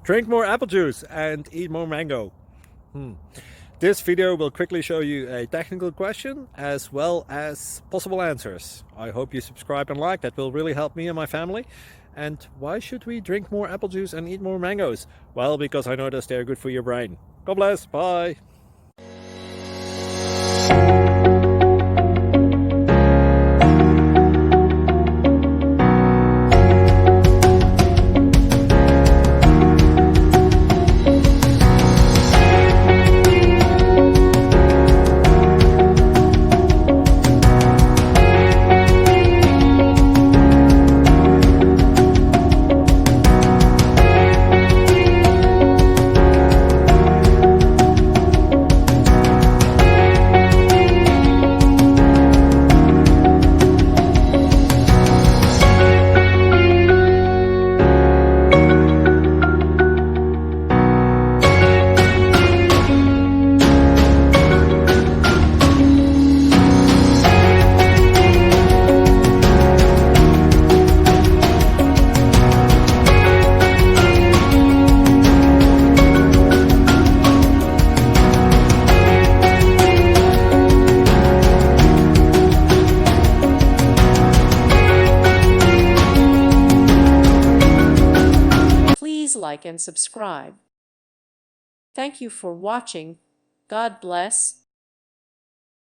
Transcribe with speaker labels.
Speaker 1: Drink more apple juice and eat more mango. This video will quickly show you a technical question as well as possible answers. I hope you subscribe and like, that will really help me and my family. And why should we drink more apple juice and eat more mangoes? Well, because I noticed they're good for your brain. God bless, bye!
Speaker 2: Please like and subscribe. Thank you for watching. God bless.